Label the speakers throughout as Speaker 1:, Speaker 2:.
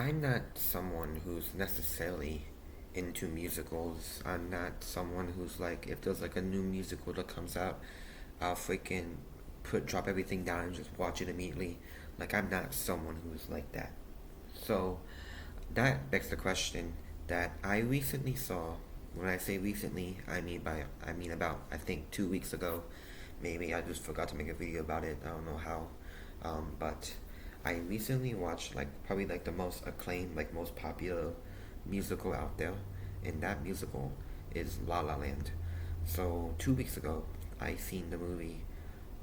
Speaker 1: I'm not someone who's necessarily into musicals. I'm not someone who's like, if there's like a new musical that comes out, I'll freaking drop everything down and just watch it immediately. Like, I'm not someone who's like that. So, that begs the question that I recently saw. When I say recently, I mean about I think 2 weeks ago. Maybe I just forgot to make a video about it. I don't know how. But I recently watched like probably like the most acclaimed, like most popular musical out there, and that musical is La La Land. So 2 weeks ago, I seen the movie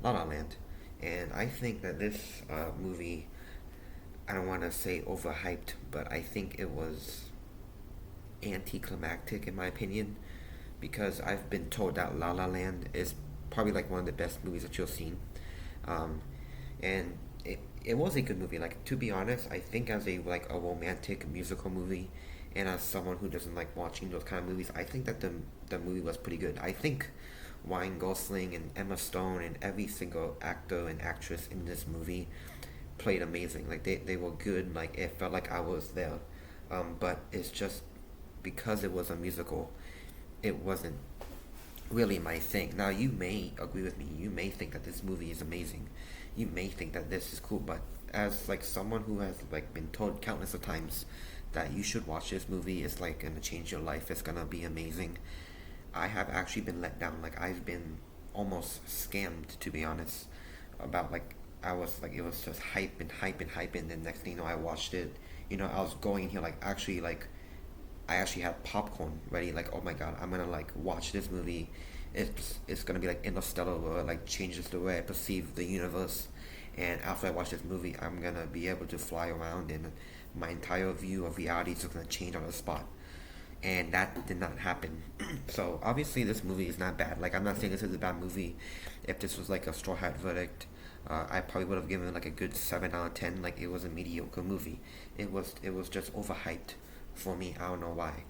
Speaker 1: La La Land, and I think that this movie, I don't want to say overhyped, but I think it was anticlimactic in my opinion, because I've been told that La La Land is probably like one of the best movies that you've seen. Um, and it was a good movie. Like, to be honest, I think as a romantic musical movie, and as someone who doesn't like watching those kind of movies, I think that the movie was pretty good. I think Ryan Gosling and Emma Stone and every single actor and actress in this movie played amazing. Like, they were good. Like, it felt like I was there. But it's just because it was a musical, it wasn't really my thing. Now, you may agree with me. You may think that this movie is amazing. You may think that this is cool, but as like someone who has like been told countless of times that you should watch this movie, it's like gonna change your life. It's gonna be amazing. I have actually been let down. Like, I've been almost scammed, to be honest. About like, I was like, it was just hype and hype and hype, and then next thing you know, I watched it. I was going in here like actually like I actually had popcorn ready. Like, oh my god, I'm gonna like watch this movie. It's gonna be like interstellar, where it like changes the way I perceive the universe. And after I watch this movie, I'm gonna be able to fly around, and my entire view of reality is just gonna change on the spot. And that did not happen. So obviously, this movie is not bad. Like, I'm not saying this is a bad movie. If this was like a straw hat verdict, I probably would have given it like a good 7 out of 10. Like, it was a mediocre movie. It was just overhyped for me. I don't know why.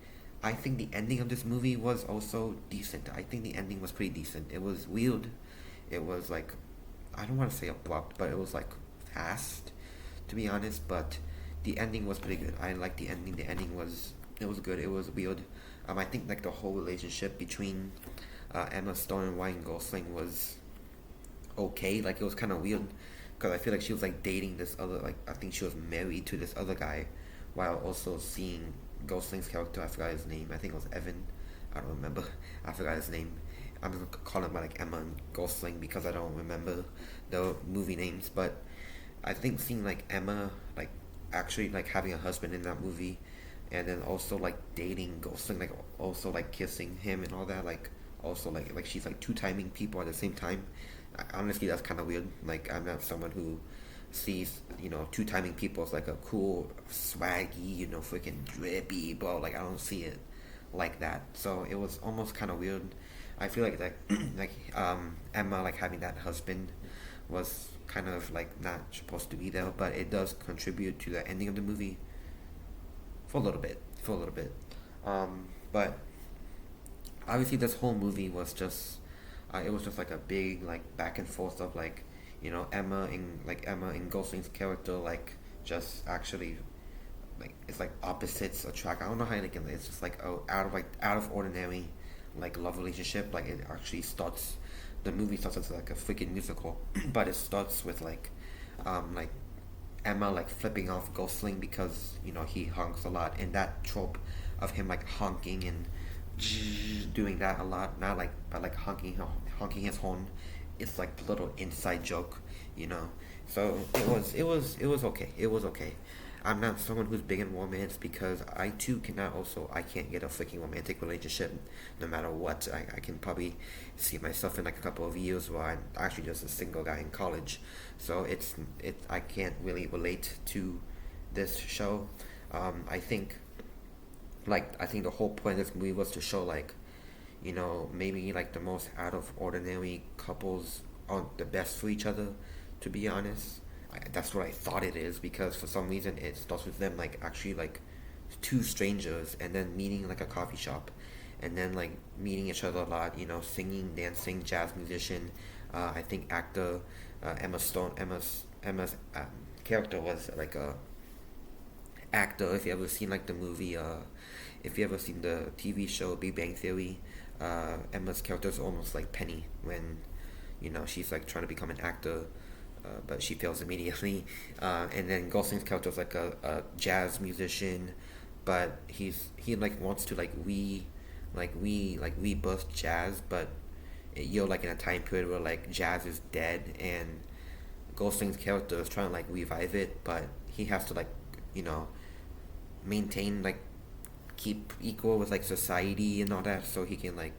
Speaker 1: I think the ending of this movie was also decent. I think the ending was pretty decent. It was weird. It was like, I don't want to say abrupt, but it was like fast, to be honest. But the ending was pretty good. I liked the ending. The ending was, it was good. It was weird. I think like the whole relationship between Emma Stone and Ryan Gosling was okay. Like, it was kind of weird because I feel like she was like dating this other, like, I think she was married to this other guy, while also seeing Gosling's character. I forgot his name. I think it was Evan. I don't remember. I forgot his name. I'm just gonna call him like Emma and Gosling because I don't remember the movie names. But I think seeing like Emma like actually like having a husband in that movie, and then also like dating Gosling, like also like kissing him and all that, like also like she's like two timing people at the same time. Honestly, that's kind of weird. Like, I'm not someone who sees two timing people as like a cool swaggy freaking drippy bro. Like, I don't see it like that. So it was almost kind of weird. I feel like like Emma like having that husband was kind of like not supposed to be there, but it does contribute to the ending of the movie for a little bit. For a little bit. But obviously, this whole movie was just it was just like a big like back and forth of like Emma and Gosling's character, like, just actually like it's like opposites attract. I don't know how like it's just like out of ordinary like love relationship. Like, it actually starts, the movie starts as like a freaking musical, but it starts with like Emma like flipping off Gosling because he honks a lot, and that trope of him like honking and doing that a lot, not like by like honking his horn. It's like a little inside joke, you know. So it was okay. It was okay. I'm not someone who's big in romance because I too I can't get a freaking romantic relationship no matter what. I can probably see myself in like a couple of years where I'm actually just a single guy in college. So I can't really relate to this show. I think the whole point of this movie was to show like, maybe like the most out of ordinary couples are the best for each other. To be honest, that's what I thought it is, because for some reason it starts with them like actually like two strangers and then meeting like a coffee shop, and then like meeting each other a lot. Singing, dancing, jazz musician. I think actor Emma's character was like a actor. If you ever seen like the movie, if you ever seen the TV show Big Bang Theory, Emma's character is almost like Penny when, she's like trying to become an actor, but she fails immediately. And then Gosling's character is like a jazz musician, but he like wants to like rebirth jazz, but you're like in a time period where like jazz is dead, and Gosling's character is trying to like revive it, but he has to like you know maintain like keep equal with like society and all that, so he can like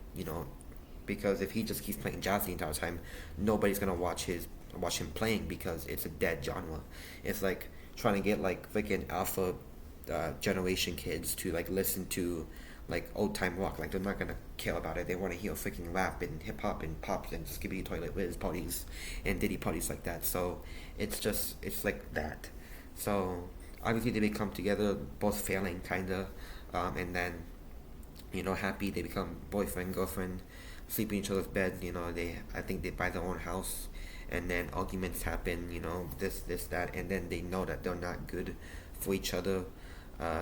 Speaker 1: because if he just keeps playing jazz the entire time, nobody's gonna watch him playing because it's a dead genre. It's like trying to get like freaking alpha generation kids to like listen to like old time rock. Like they're not gonna care about it. They want to hear freaking rap and hip hop and pop and skibbity toilet whiz parties and diddy parties like that. So it's like that. So obviously they become together, both failing kinda, and then happy they become boyfriend girlfriend, sleep in each other's beds. I think they buy their own house, and then arguments happen. This that, and then they know that they're not good for each other.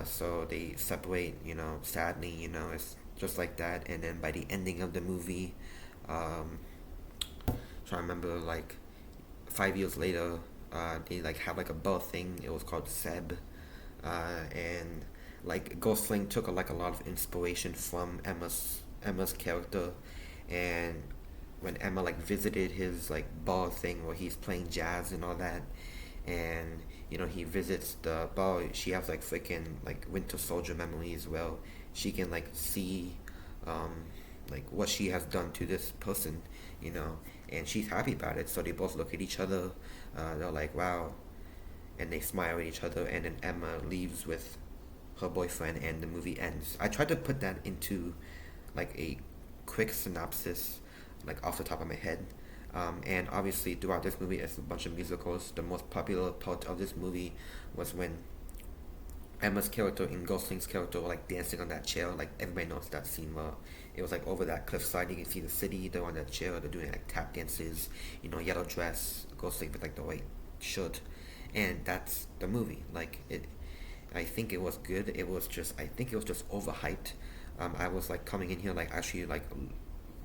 Speaker 1: So they separate. Sadly. It's just like that. And then by the ending of the movie, um, trying to remember like 5 years later, they like have like a birth thing. It was called Seb, and like Gosling took like a lot of inspiration from Emma's character, and when Emma like visited his like bar thing where he's playing jazz and all that, and he visits the bar, she has like freaking like Winter Soldier memories. Well, she can like see um, like what she has done to this person, you know, and she's happy about it. So they both look at each other. They're like, wow, and they smile at each other. And then Emma leaves with her boyfriend, and the movie ends. I tried to put that into like a quick synopsis, like off the top of my head. And obviously, throughout this movie, it's a bunch of musicals. The most popular part of this movie was when Emma's character and Gosling's character were like dancing on that chair. Like everybody knows that scene where it was like over that cliffside. You can see the city. They're on that chair. They're doing like tap dances. Yellow dress. Gosling with like the white shirt, and that's the movie. Like it. I think it was good. I think it was just overhyped. I was like coming in here like actually like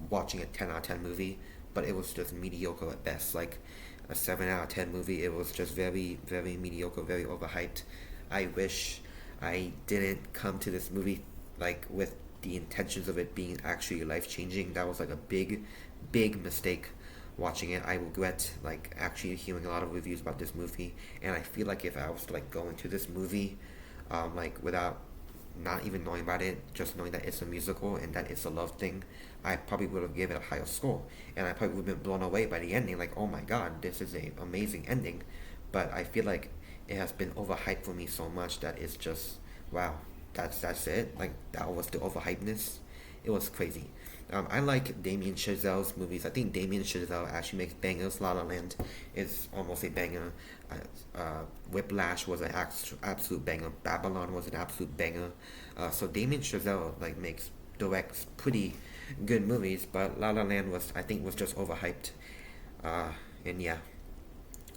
Speaker 1: watching a 10 out of 10 movie, but it was just mediocre at best. Like a 7 out of 10 movie. It was just very, very mediocre, very overhyped. I wish I didn't come to this movie like with the intentions of it being actually life changing. That was like a big, big mistake watching it. I regret like actually hearing a lot of reviews about this movie, and I feel like if I was to like go into this movie, like without not even knowing about it, just knowing that it's a musical and that it's a love thing, I probably would have given it a higher score, and I probably would have been blown away by the ending. Like, oh my god, this is a amazing ending. But I feel like it has been overhyped for me so much that it's just wow. That's it. Like that was the overhypeness. It was crazy. I like Damien Chazelle's movies. I think Damien Chazelle actually makes bangers. La La Land is almost a banger. Whiplash was an absolute banger. Babylon was an absolute banger. So Damien Chazelle like directs pretty good movies, but La La Land was just overhyped. And yeah,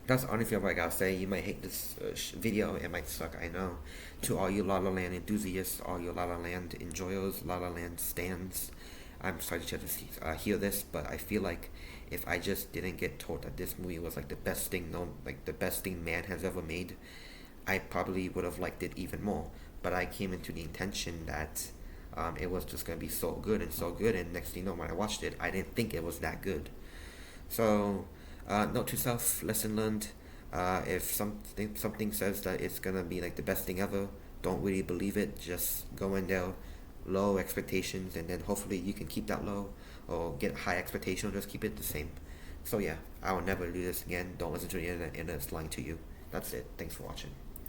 Speaker 1: that's honestly what I gotta say. You might hate this video. It might suck, I know. To all you La La Land enthusiasts, all you La La Land enjoyers, La La Land stans, I'm sorry to hear this, but I feel like if I just didn't get told that this movie was like the best thing known, like the best thing man has ever made, I probably would have liked it even more. But I came into the intention that it was just gonna be so good and so good, and next thing you know, when I watched it, I didn't think it was that good. So, note to self, lesson learned. If something says that it's gonna be like the best thing ever, don't really believe it. Just go in there, low expectations, and then hopefully you can keep that low, or get high expectations, or just keep it the same. So yeah, I will never do this again. Don't listen to the internet. Internet's lying to you. That's it. Thanks for watching.